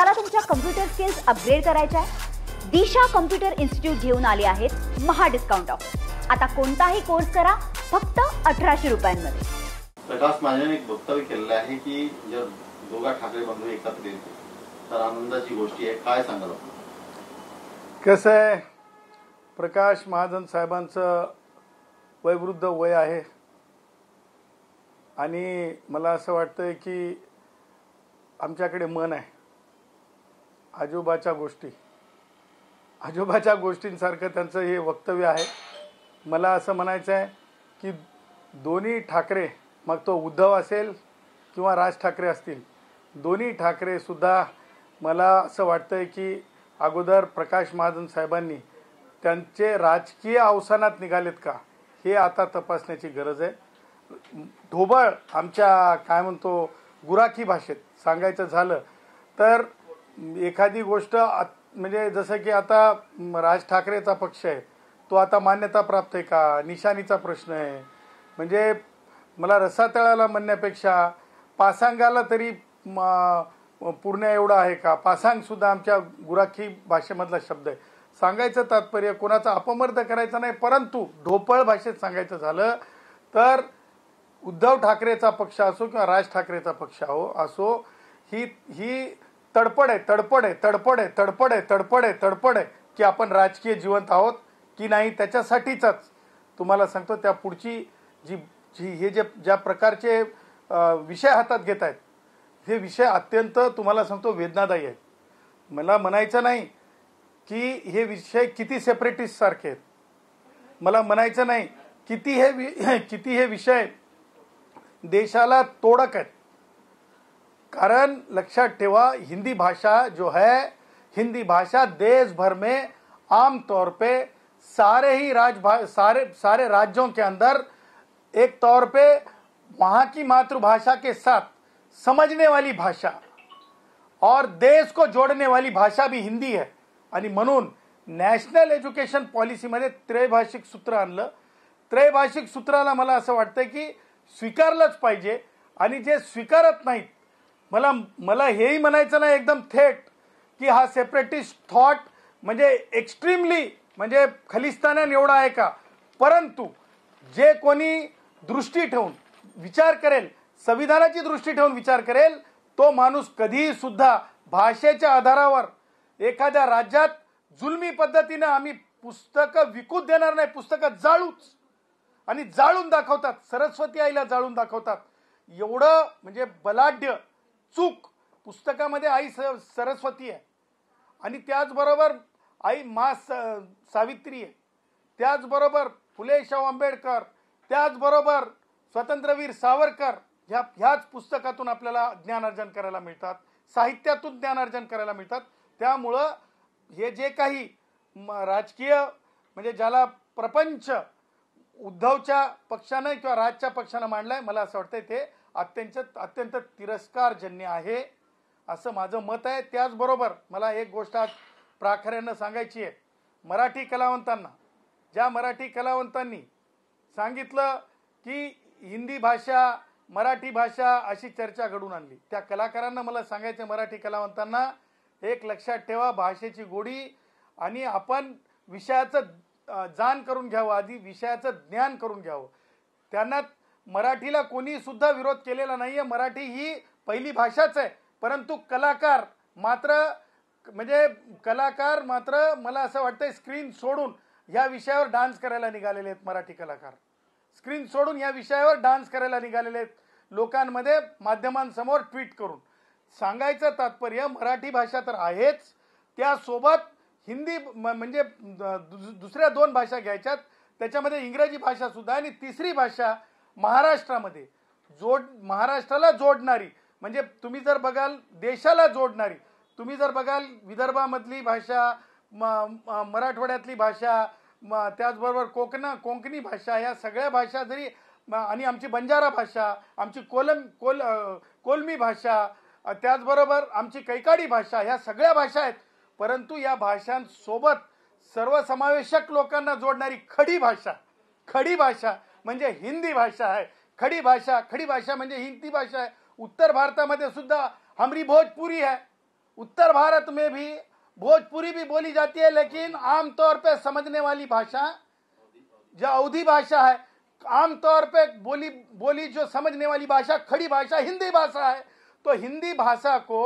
मला तुमच्या computer skills upgrade करायच्या आहे? दिशा कम्प्युटर इन्स्टिट्यूट घेऊन आले आहेत महा डिस्काउंट ऑफर। आता कोणताही कोर्स करा फक्त 1800 रुपयांमध्ये। प्रकाश महाजन एक वक्तव्य केलेलं आहे की जर दोघा ठाकरे बंधू एकत्र येतील तर आनंदाची गोष्ट आहे, काय सांगाल आपण? कसं आहे, प्रकाश महाजन साहेबांचं वयोवृद्ध वय आहे आणि मला असं वाटतंय की आमच्याकडे मन आहे आजोबाच्या गोष्टींसारखं त्यांचं हे वक्तव्य आहे। मला असं म्हणायचं आहे की दोन्ही ठाकरे, मग तो उद्धव असेल किंवा राज ठाकरे असतील, दोन्ही ठाकरे सुद्धा मला असं वाटतंय की अगोदर प्रकाश महाजन साहेबांनी त्यांचे राजकीय अवसानात निघालेत का हे आता तपासण्याची गरज आहे। ढोबळ आमच्या काय म्हणतो गुराखी भाषेत सांगायचं झालं तर एखादी गोष्ट म्हणजे जसं की आता राज ठाकरेचा पक्ष आहे तो आता मान्यता प्राप्त आहे का, निशाणीचा प्रश्न आहे। म्हणजे मला रसातळाला म्हणण्यापेक्षा पासांगाला तरी पूर्ण एवढा आहे का, पासांग सुद्धा आमच्या गुराखी भाषेमधला शब्द आहे। सांगायचं तात्पर्य कोणाचा अपमर्द करायचा नाही, परंतु ढोपळ भाषेत सांगायचं झालं तर उद्धव ठाकरेचा पक्ष असो किंवा राज ठाकरेचा पक्ष असो, ही तडपड आहे की आपण राजकीय जिवंत आहोत की नाही, त्याच्यासाठीच तुम्हाला सांगतो त्या पुढची ज्या प्रकारचे विषय हातात घेत आहेत हे विषय अत्यंत तुम्हाला सांगतो वेदनादायी आहेत। मला म्हणायचं नाही की हे विषय किती सेपरेटिस्ट सारखे आहेत, मला म्हणायचं नाही किती हे विषय देशाला तोडक आहेत। कारण लक्षात ठेवा, हिंदी भाषा देश भर में आम तौर पे सारे राज्यों के अंदर एक तौर पे वहाँ की मातृभाषा के साथ समझने वाली भाषा और देश को जोड़ने वाली भाषा भी हिंदी है। आणि म्हणून नॅशनल एज्युकेशन पॉलिसीमध्ये त्रैभाषिक सूत्र आणलं। त्रैभाषिक सूत्राला मला असं वाटतं की स्वीकारलंच पाहिजे आणि जे स्वीकारत नाहीत, मला हेही म्हणायचं नाही एकदम थेट की हा सेपरेटिस्ट थॉट म्हणजे एक्स्ट्रीमली म्हणजे खलिस्तान एवढा आहे का, परंतु जे कोणी दृष्टी ठेवून विचार करेल, संविधानाची दृष्टी ठेवून विचार करेल, तो माणूस कधीही सुद्धा भाषेच्या आधारावर एखाद्या राज्यात जुलमी पद्धतीने आम्ही पुस्तकं विकूच देणार नाही, पुस्तकं जाळूच आणि जाळून दाखवतात, सरस्वती आईला जाळून दाखवतात। एवढं म्हणजे बलाढ्य चूक पुस्तकामध्ये आई सरस्वती आहे आणि त्याचबरोबर आई मा सावित्री आहे, त्याचबरोबर फुले शाहू आंबेडकर, त्याचबरोबर स्वातंत्र्यवीर सावरकर, ह्याच पुस्तकातून आपल्याला ज्ञानार्जन करायला मिळतात, साहित्यातून ज्ञानार्जन करायला मिळतात। त्यामुळं हे जे काही राजकीय म्हणजे ज्याला प्रपंच उद्धवच्या पक्षानं किंवा राजच्या पक्षानं मांडलाय, मला असं वाटतंय ते अत्यंत तिरस्कारजन्य आहे असं माझं मत आहे। त्याचबरोबर मला एक गोष्ट आज प्राखऱ्यानं सांगायची आहे, ज्या मराठी कलावंतांनी सांगितलं की हिंदी भाषा मराठी भाषा अशी चर्चा घडून आणली, त्या कलाकारांना मला सांगायचं, मराठी कलावंतांना एक लक्षात ठेवा, भाषेची गोडी आणि आपण विषयाचं जाण करून घ्यावं, आधी विषयाचं ज्ञान करून घ्यावं। त्यांना मराठीला कोणी सुद्धा विरोध केलेला नाहीये, मराठी ही पहिली भाषाच आहे, परंतु कलाकार मात्र मला असं वाटतंय स्क्रीन सोडून या विषयावर डान्स करायला निघालेले आहेत। मराठी कलाकार स्क्रीन सोडून या विषयावर डान्स करायला निघालेले आहेत, लोकांमध्ये माध्यमांसमोर ट्विट करून। सांगायचं तात्पर्य मराठी भाषा तर आहेच, त्यासोबत हिंदी म्हणजे दुसऱ्या दोन भाषा घ्यायच्यात, त्याच्यामध्ये इंग्रजी भाषा सुद्धा आणि तिसरी भाषा महाराष्ट्राला जोडणारी, म्हणजे तुम्ही जर बघाल देशाला जोडणारी, तुम्ही जर बघाल विदर्भामधली भाषा, मराठवाड्यातली भाषा, त्याचबरोबर कोकणी भाषा, या सगळ्या भाषा जरी आणि आमची बंजारा भाषा, आमची कोलमी भाषा, त्याचबरोबर आमची कैकाडी भाषा, ह्या सगळ्या भाषा आहेत, परंतु या भाषांसोबत सर्वसमावेशक लोकांना जोडणारी खडी भाषा म्हणजे हिंदी भाषा आहे। खडी भाषा म्हणजे हिंदी भाषा आहे। उत्तर भारतामध्ये सुद्धा हमरी भोजपुरी है, उत्तर भारत में भी भोजपुरी भी बोली जाती है, लेकिन आमतौर पे समझने वाली भाषा जो अवधी भाषा है, आमतौर पे बोली जो समझने वाली भाषा, खड़ी भाषा हिंदी भाषा है। तो हिंदी भाषा को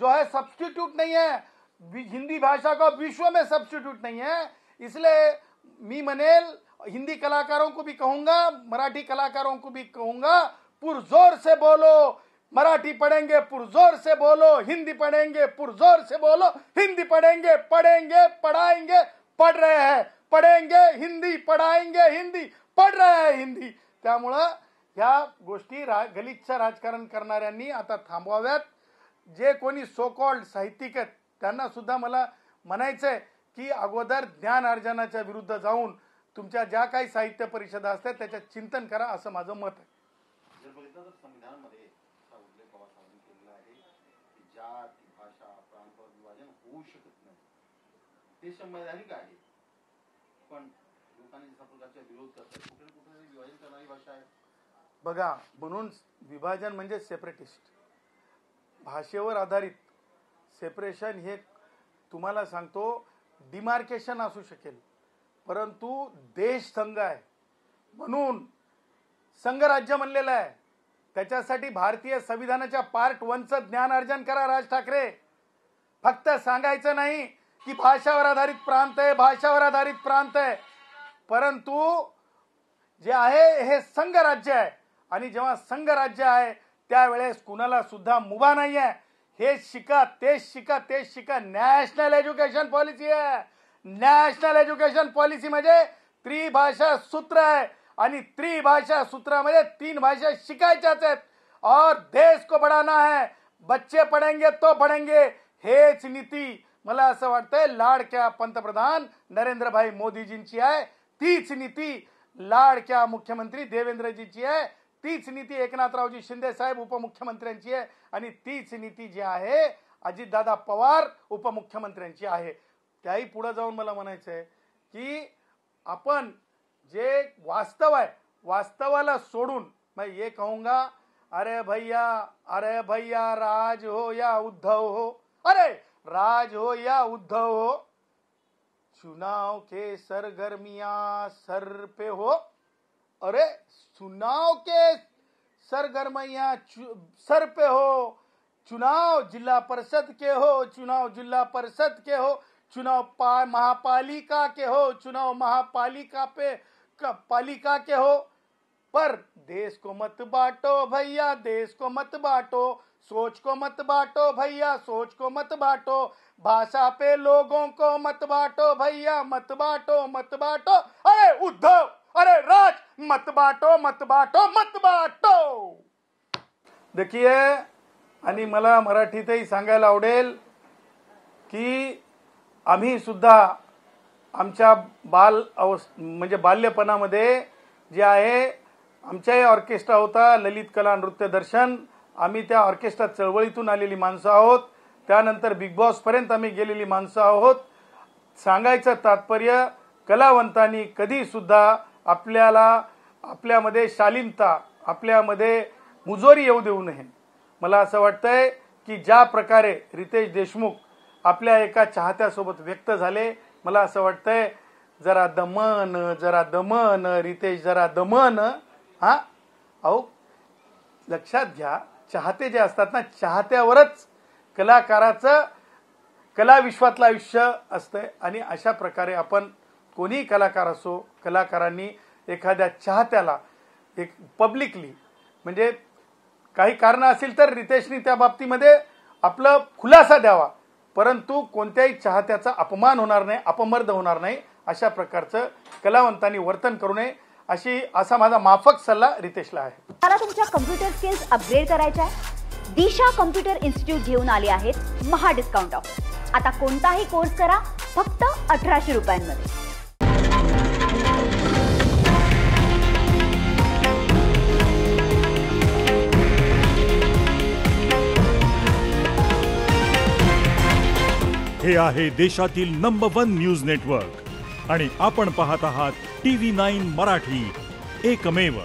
जो है सब्स्टिट्यूट नहीं है, हिंदी भाषा को विश्व में सब्स्टिट्यूट नहीं है। इसलिए मी मनेल हिंदी कलाकारों को भी कहूंगा, मराठी कलाकारों को भी कहूंगा, पुरजोर से बोलो, मराठी पढ़ेंगे पुरजोर से बोलो, हिंदी पढ़ेंगे पुरजोर से बोलो, हिंदी पढ़ेंगे, पढ़ाएंगे, पढ़ रहे हैं, पढ़ेंगे हिंदी, पढ़ाएंगे हिंदी, पढ़ रहे हैं हिंदी। त्यामुळं ह्या गोष्टी गलिच्छ राजकारण करणाऱ्यांनी आता थांबवाव्यात। जे कोणी सो कॉल्ड साहित्यिक आहेत त्यांना सुद्धा मला म्हणायचंय की अगोदर ज्ञान अर्जनाच्या विरुद्ध जाऊन तुमच्या ज्या काही साहित्य परिषदा असतात त्याच्यात चिंतन करा, असं माझं मत आहे। जर बघितलं तर संविधानामध्ये असा उल्लेख बाबासाहेबांनी केलेला आहे की जाती भाषा प्रांत विभाजन होऊ शकत नाही, ते संवैधानिक आहे, पण लोकांनी जसा प्रकारचा विरोध करतात, कुठे कुठे विभाजन करणारी भाषा आहे। बघा, म्हणून विभाजन म्हणजे सेपरेटिस्ट, भाषेवर आधारित सेपरेशन हे तुम्हाला सांगतो डिमार्केशन असू शकेल, परंतु देश संघ आहे म्हणून संघराज्य म्हणलेलं आहे। त्याच्यासाठी भारतीय संविधानाच्या पार्ट 1चं ज्ञान अर्जन करा राज ठाकरे। फक्त सांगायचं नाही की भाषावर आधारित प्रांत आहे, भाषावर आधारित प्रांत आहे, परंतु जे आहे हे संघराज्य आहे आणि जेव्हा संघराज्य आहे त्यावेळेस कुणाला सुद्धा मुभा नाही आहे। हे शिका, तेच शिका, तेच शिका। नॅशनल एज्युकेशन पॉलिसी आहे। नॅशनल एज्युकेशन पॉलिसी म्हणजे त्रिभाषा सूत्र आहे आणि त्रिभाषा सूत्रामध्ये 3 भाषा शिकायच्याच आहेत और देश को बढ़ाना है, बच्चे पढ़ेंगे तो बढ़ेंगे, हेच नीती मला असं वाटतंय लाडक्या पंतप्रधान नरेंद्रभाई मोदीजींची आहे। तीच नीती लाडक्या मुख्यमंत्री देवेंद्रजींची आहे, तीच नीती एकनाथरावजी शिंदे साहेब उपमुख्यमंत्र्यांची आहे आणि तीच नीती जी आहे अजितदादा पवार उपमुख्यमंत्र्यांची आहे। त्याही पुढे जाऊन मला म्हणायचं आहे की आपण जे वास्तव आहे वास्तवाला सोडून मैं ये कहूंगा, अरे भैया राज हो या उद्धव हो, अरे राज हो या उद्धव हो, चुनाव के सरगर्मियां सर पे हो, अरे चुनाव के सरगर्मियां सर पे हो, चुनाव जिला परिषद के हो, चुनाव जिला परिषद के हो, चुनाव महापालिका के हो, चुनाव महापालिका पे पालिका के हो, पर देश को मत बांटो भैया, देश को मत बांटो, सोच को मत बांटो भैया, सोच को मत बांटो, भाषा पे लोगों को मत बांटो भैया, मत बांटो, मत बांटो, अरे उद्धव, अरे राज, मत बांटो, मत बांटो, मत बांटो। देखिए, आणि मला मराठीतही सांगायला आवडेल की आम्ही सुद्धा आमच्या म्हणजे बाल्यपणामध्ये जे आहे आमच्याही ऑर्केस्ट्रा होता, ललित कला नृत्य दर्शन। आम्ही त्या ऑर्केस्ट्रा चळवळीतून आलेली माणसं आहोत, त्यानंतर बिग बॉस पर्यंत आम्ही गेलेली माणसं आहोत। सांगायचं तात्पर्य, कलावंतांनी कधी सुद्धा आपल्यामध्ये शालीनता, आपल्यामध्ये मुजोरी येऊ देऊ नये। मला असं वाटतंय की ज्या प्रकारे रितेश देशमुख आपल्या एका चाहत्यासोबत व्यक्त झाले, मला असं वाटतंय जरा दमन रितेश, जरा दमन। हा अहो लक्षात घ्या, चाहते जे असतात ना, चाहत्यावरच कलाकाराचं कला विश्वातलं आयुष्य असतंय आणि अशा प्रकारे आपण कोणी कलाकार असो, कलाकारांनी एखाद्या चाहत्याला एक पब्लिकली म्हणजे काही कारण असेल तर रितेशनी त्या बाबतीमध्ये आपलं खुलासा द्यावा, परंतु कोणत्याही चाहत्याचा अपमान होणार नाही, अपमर्द होणार नाही, अशा प्रकारचं कलावंतांनी वर्तन करू नये असा माझा माफक सल्ला रितेशला आहे। मला तुमच्या कम्प्युटर स्किल्स अपग्रेड करायचे आहे, दिशा कम्प्युटर इन्स्टिट्यूट घेऊन आले आहेत महा डिस्काउंट ऑफ। आता कोणताही कोर्स करा फक्त 1800 रुपयांमध्ये। हे आहे देशातील नंबर 1 न्यूज नेटवर्क आणि आपण पाहत आहात TV9 मराठी, एकमेव।